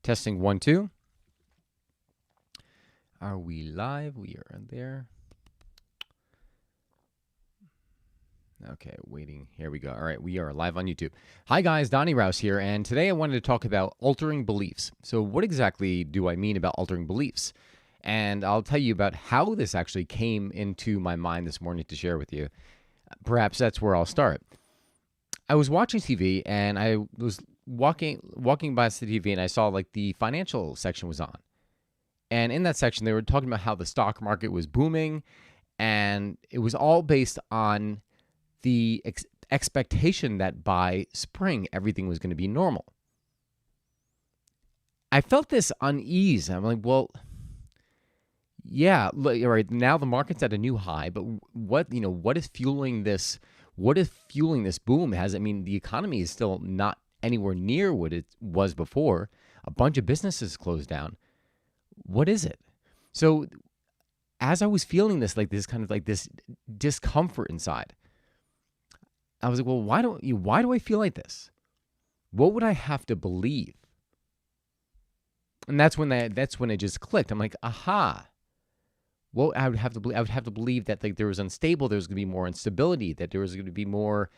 Testing 1, 2. Are we live? We are there. Okay, waiting. Here we go. All right, we are live on YouTube. Hi guys, Donny Rouse here, and today I wanted to talk about altering beliefs. So what exactly do I mean about altering beliefs? And I'll tell you about how this actually came into my mind this morning to share with you. Perhaps that's where I'll start. I was watching TV and I was walking by the TV and I saw like the financial section was on. And in that section, they were talking about how the stock market was booming, and it was all based on the expectation that by spring, everything was going to be normal. I felt this unease. I'm like, well, yeah, all right, now the market's at a new high, but what is fueling this? What is fueling this boom? The economy is still not anywhere near what it was before. A bunch of businesses closed down. What is it? So as I was feeling this, like this kind of like this discomfort inside, I was like, well, why do I feel like this? What would I have to believe? And that's when it just clicked. I'm like, aha. Well, I would have to believe that like there was going to be more instability, that there was going to be more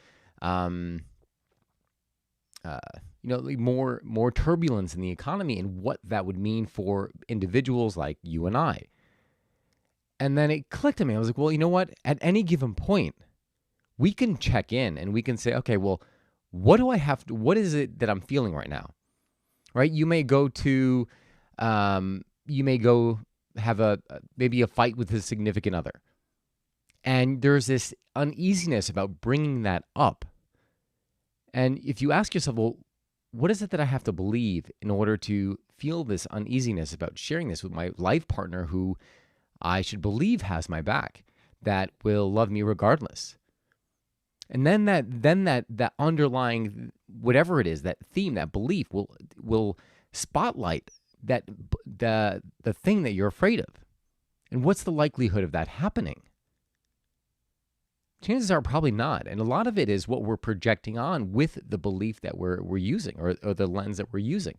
more turbulence in the economy, and what that would mean for individuals like you and I. And then it clicked to me. I was like, well, you know what? At any given point, we can check in and we can say, okay, well, what is it that I'm feeling right now? Right? You may go have maybe a fight with a significant other. And there's this uneasiness about bringing that up. And if you ask yourself, well, what is it that I have to believe in order to feel this uneasiness about sharing this with my life partner who I should believe has my back, that will love me regardless? And then that underlying, whatever it is, that theme, that belief will spotlight that the thing that you're afraid of. And what's the likelihood of that happening? Chances are probably not. And a lot of it is what we're projecting on with the belief that we're using, or the lens that we're using.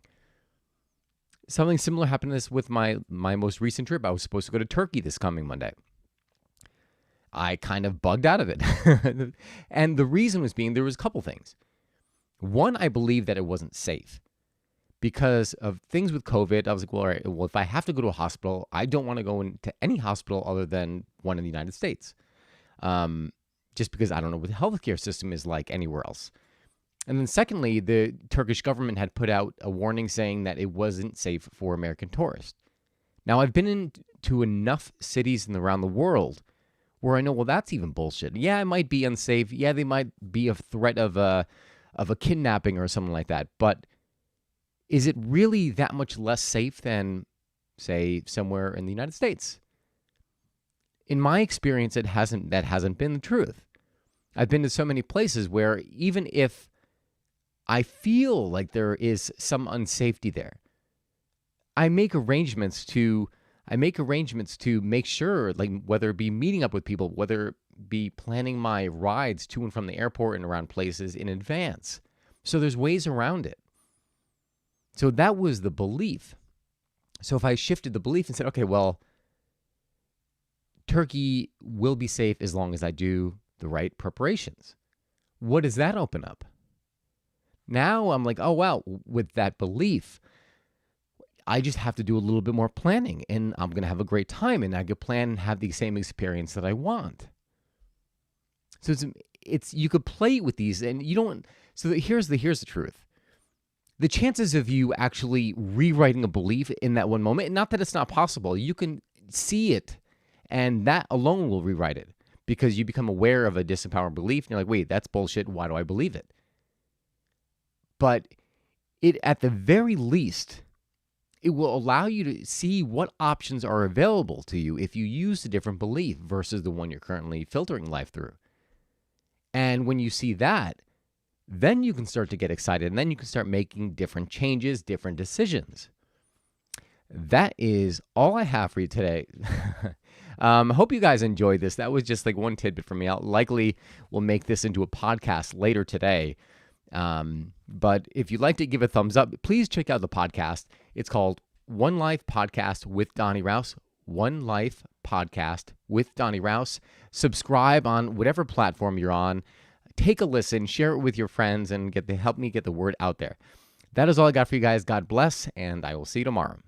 Something similar happened to this with my most recent trip. I was supposed to go to Turkey this coming Monday. I kind of bugged out of it. And the reason there was a couple things. One, I believed that it wasn't safe. Because of things with COVID, I was like, well, all right, well, if I have to go to a hospital, I don't want to go into any hospital other than one in the United States. Just because I don't know what the healthcare system is like anywhere else. And then secondly, the Turkish government had put out a warning saying that it wasn't safe for American tourists. Now, I've been into enough cities around the world where I know, well, that's even bullshit. Yeah, it might be unsafe. Yeah, they might be a threat of a kidnapping or something like that. But is it really that much less safe than, say, somewhere in the United States? In my experience, that hasn't been the truth. I've been to so many places where even if I feel like there is some unsafety there, I make arrangements to make sure, like whether it be meeting up with people, whether it be planning my rides to and from the airport and around places in advance. So there's ways around it. So that was the belief. So if I shifted the belief and said, okay, well, Turkey will be safe as long as I do the right preparations. What does that open up? Now I'm like, oh, wow, with that belief, I just have to do a little bit more planning and I'm going to have a great time and I could plan and have the same experience that I want. So it's you could play with these and you don't. So here's the truth. The chances of you actually rewriting a belief in that one moment, not that it's not possible, you can see it and that alone will rewrite it because you become aware of a disempowering belief and you're like, wait, that's bullshit. Why do I believe it? But it, at the very least, it will allow you to see what options are available to you if you use a different belief versus the one you're currently filtering life through. And when you see that, then you can start to get excited and then you can start making different changes, different decisions. That is all I have for you today. Hope you guys enjoyed this. That was just like one tidbit from me. I'll likely will make this into a podcast later today. But if you'd like to give a thumbs up, please check out the podcast. It's called One Life Podcast with Donny Raus. One Life Podcast with Donny Raus. Subscribe on whatever platform you're on. Take a listen, share it with your friends, and help me get the word out there. That is all I got for you guys. God bless, and I will see you tomorrow.